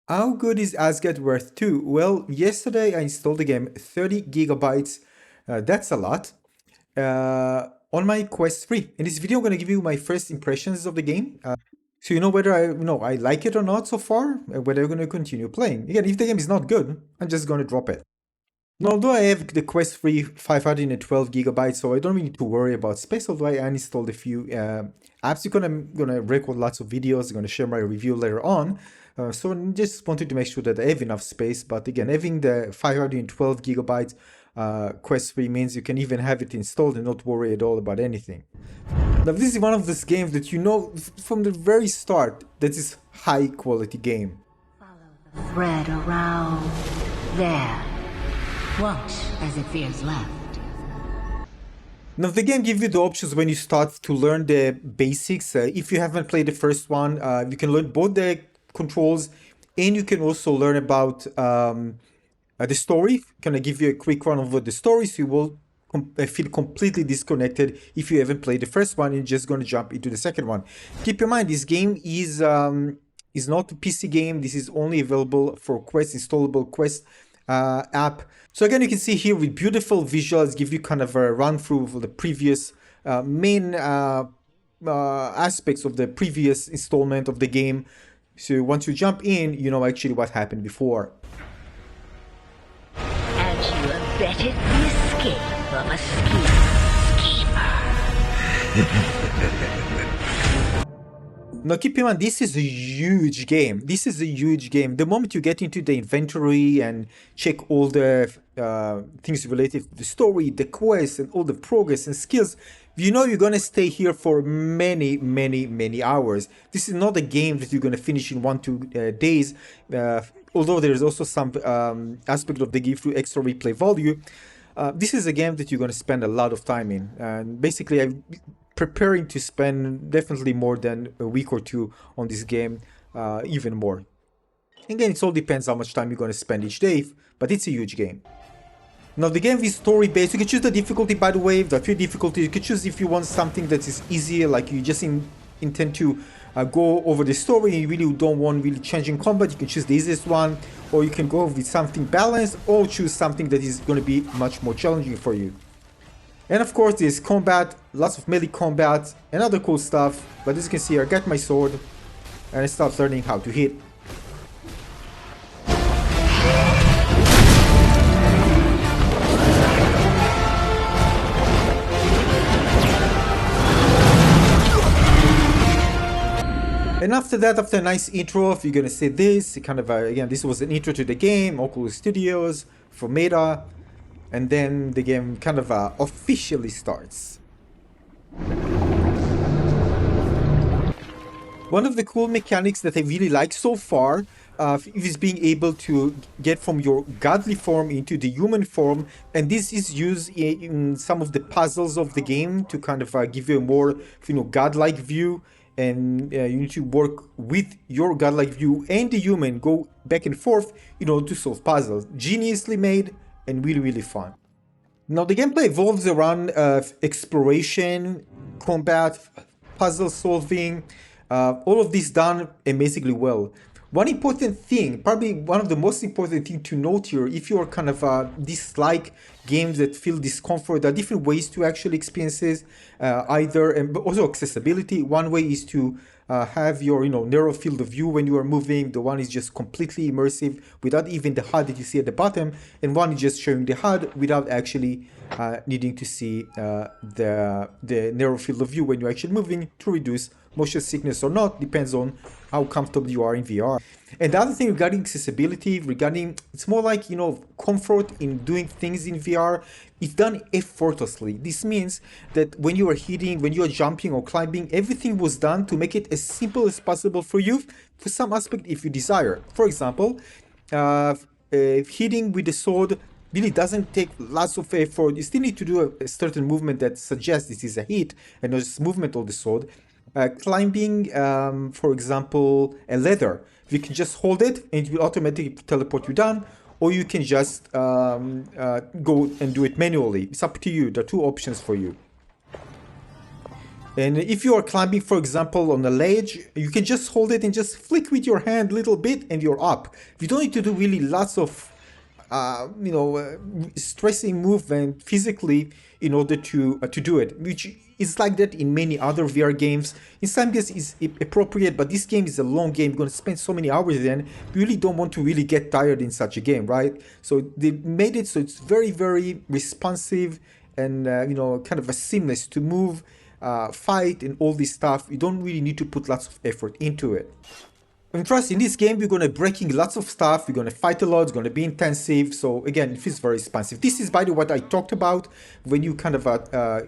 How good is Asgard worth 2? Well, yesterday I installed the game 30 gigabytes. That's a lot. On my Quest 3. In this video, I'm going to give you my first impressions of the game. So you know whether I like it or not so far, whether I'm going to continue playing. Again, if the game is not good, I'm just going to drop it. Now, although I have the Quest 3 512 gigabytes, so I don't really need to worry about space, although I uninstalled a few apps because I'm going to record lots of videos, I'm going to share my review later on. So I just wanted to make sure that I have enough space, but again, having the 512 gigabytes Quest 3 means you can even have it installed and not worry at all about anything. Now, this is one of those games that you know from the very start that is high quality game. Follow the thread around there. Watch as it veers left. Now, the game gives you the options when you start to learn the basics. If you haven't played the first one, you can learn both the controls and you can also learn about the story. Can I give you a quick run over the story so you will feel completely disconnected if you haven't played the first one and you're just going to jump into the second one. Keep in mind, this game is not a PC game. This is only available for Quest, installable Quest app. So again, you can see here with beautiful visuals, give you kind of a run through of the previous main aspects of the previous installment of the game. So once you jump in, you know actually what happened before. And you abetted the escape of a schemer. Now keep in mind, this is a huge game. This is a huge game. The moment you get into the inventory and check all the things related to the story, the quest, and all the progress and skills, you know you're going to stay here for many, many, many hours. This is not a game that you're going to finish in 1-2 days. Although there's also some aspect of the give you extra replay value. This is a game that you're going to spend a lot of time in. And basically, I'm preparing to spend definitely more than a week or two on this game, even more. Again, it all depends how much time you're going to spend each day, but it's a huge game. Now, the game is story-based. You can choose the difficulty, by the way. There are 3 difficulties. You can choose if you want something that is easier, like you just intend to go over the story and you really don't want really changing combat. You can choose the easiest one, or you can go with something balanced, or choose something that is going to be much more challenging for you. And of course, there's combat, lots of melee combat, and other cool stuff. But as you can see, I got my sword, and I start learning how to hit. And after that, after a nice intro, you're gonna say this, kind of, again, this was an intro to the game, Oculus Studios, for Meta. And then the game kind of officially starts. One of the cool mechanics that I really like so far is being able to get from your godly form into the human form, and this is used in some of the puzzles of the game to kind of give you a more, godlike view. And you need to work with your godlike view and the human, go back and forth, to solve puzzles. Geniusly made and really, really fun. Now, the gameplay evolves around exploration, combat, puzzle solving, all of this done amazingly well. One important thing, probably one of the most important thing to note here, if you're kind of dislike games that feel discomfort, there are different ways to actually experience this, and also accessibility. One way is to have your narrow field of view when you are moving. The one is just completely immersive without even the HUD that you see at the bottom, and one is just showing the HUD without actually needing to see the narrow field of view when you're actually moving, to reduce motion sickness or not, depends on how comfortable you are in VR. And the other thing regarding accessibility, it's more like, comfort in doing things in VR. It's done effortlessly. This means that when you are hitting, when you are jumping or climbing, everything was done to make it as simple as possible for you, for some aspect if you desire. For example, hitting with the sword really doesn't take lots of effort. You still need to do a certain movement that suggests this is a hit and not just movement of the sword. Climbing, for example, a ladder, you can just hold it and it will automatically teleport you down, or you can just go and do it manually. It's up to you. There are 2 options for you. And if you are climbing, for example, on a ledge, you can just hold it and just flick with your hand a little bit and you're up. You don't need to do really lots of, stressing movement physically in order to do it, which is like that in many other VR games. In some cases it's appropriate, but this game is a long game. You're going to spend so many hours in. You really don't want to really get tired in such a game, right? So they made it so it's very, very responsive and, kind of a seamless to move, fight and all this stuff. You don't really need to put lots of effort into it. And trust, in this game, we're going to breaking lots of stuff. We're going to fight a lot. It's going to be intensive. So again, it feels very responsive. This is, by the way, what I talked about when you kind of,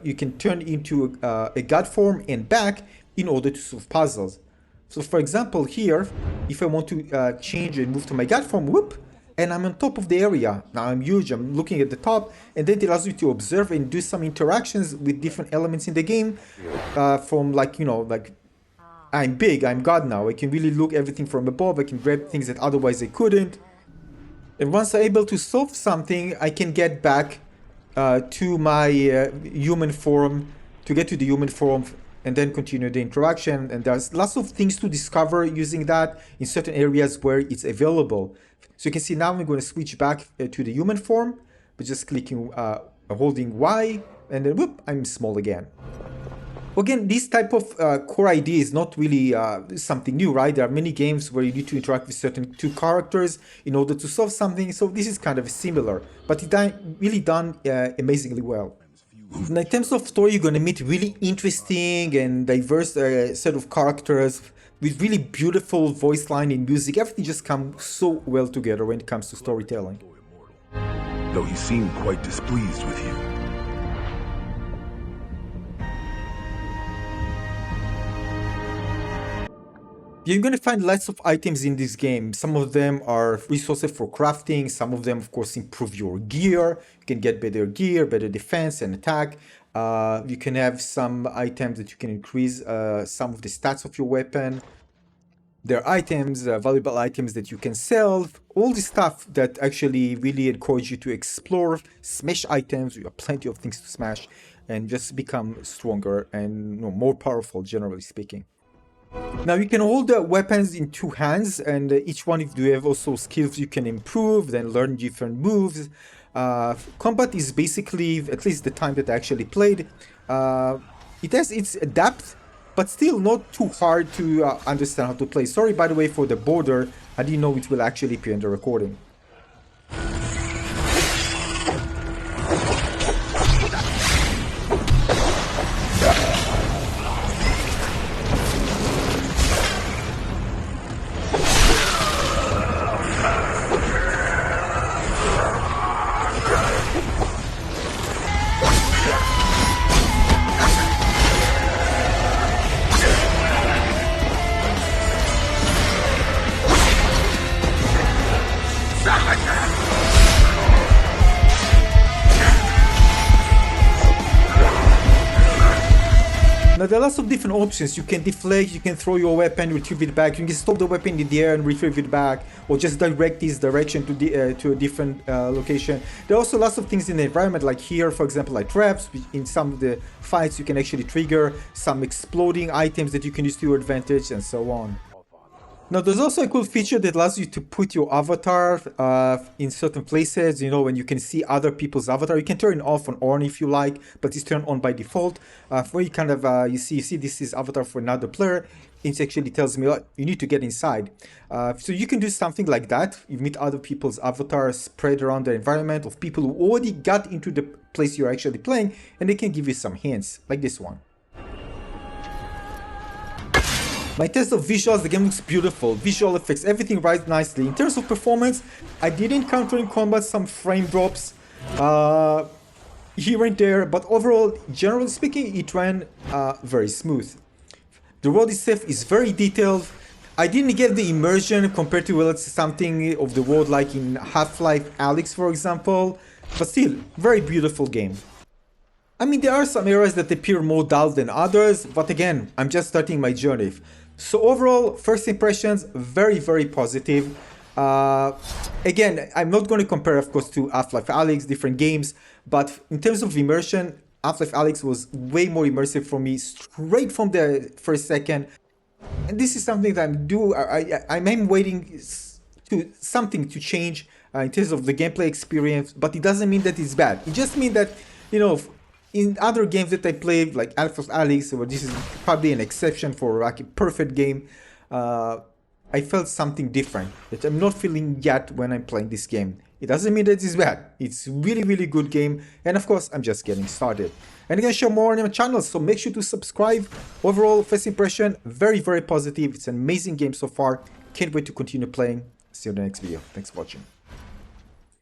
you can turn into a god form and back in order to solve puzzles. So for example, here, if I want to change and move to my god form, whoop, and I'm on top of the area. Now I'm huge, I'm looking at the top, and then it allows you to observe and do some interactions with different elements in the game, from like, I'm big, I'm God now, I can really look everything from above, I can grab things that otherwise I couldn't. And once I'm able to solve something, I can get back to my human form, to get to the human form, and then continue the interaction. And there's lots of things to discover using that in certain areas where it's available. So you can see now I'm going to switch back to the human form, by just clicking, holding Y, and then whoop, I'm small again. Again, this type of core idea is not really something new, right? There are many games where you need to interact with certain two characters in order to solve something, so this is kind of similar, but it's really done amazingly well. Now, in terms of story, you're going to meet really interesting and diverse set of characters with really beautiful voice line and music. Everything just comes so well together when it comes to storytelling. Though he seemed quite displeased with you. You're going to find lots of items in this game. Some of them are resources for crafting. Some of them, of course, improve your gear. You can get better gear, better defense and attack. You can have some items that you can increase some of the stats of your weapon. There are items, valuable items that you can sell. All this stuff that actually really encourage you to explore, smash items. You have plenty of things to smash and just become stronger and more powerful, generally speaking. Now you can hold the weapons in two hands, and each one, if you have also skills you can improve, then learn different moves. Combat is basically, at least the time that I actually played, it has its depth, but still not too hard to understand how to play. Sorry, by the way, for the border. I didn't know it will actually appear in the recording. Now there are lots of different options. You can deflect, you can throw your weapon, retrieve it back, you can stop the weapon in the air and retrieve it back, or just direct this direction to a different location. There are also lots of things in the environment, like here, for example, like traps. In some of the fights you can actually trigger some exploding items that you can use to your advantage, and so on. Now there's also a cool feature that allows you to put your avatar in certain places, when you can see other people's avatar. You can turn it off and on if you like, but it's turned on by default. Where you kind of, you see this is avatar for another player. It actually tells me, you need to get inside. So you can do something like that. You meet other people's avatars spread around the environment of people who already got into the place you're actually playing, and they can give you some hints, like this one. My test of visuals, the game looks beautiful, visual effects, everything rides nicely. In terms of performance, I did encounter in combat some frame drops here and there, but overall, generally speaking, it ran very smooth. The world itself is very detailed. I didn't get the immersion compared to something of the world like in Half-Life Alyx, for example, but still, very beautiful game. I mean, there are some areas that appear more dull than others, but again, I'm just starting my journey. So overall, first impressions, very, very positive. Again, I'm not going to compare, of course, to Half-Life Alyx, different games, but in terms of immersion, Half-Life Alyx was way more immersive for me straight from the first second. And this is something that I'm waiting to something to change in terms of the gameplay experience, but it doesn't mean that it's bad. It just means that, you know, in other games that I played, like Half-Life Alyx, where this is probably an exception for like a perfect game, I felt something different that I'm not feeling yet when I'm playing this game. It doesn't mean that it's bad. It's really, really good game. And of course, I'm just getting started. And I'm going to show more on my channel, so make sure to subscribe. Overall, first impression, very, very positive. It's an amazing game so far. Can't wait to continue playing. See you in the next video. Thanks for watching.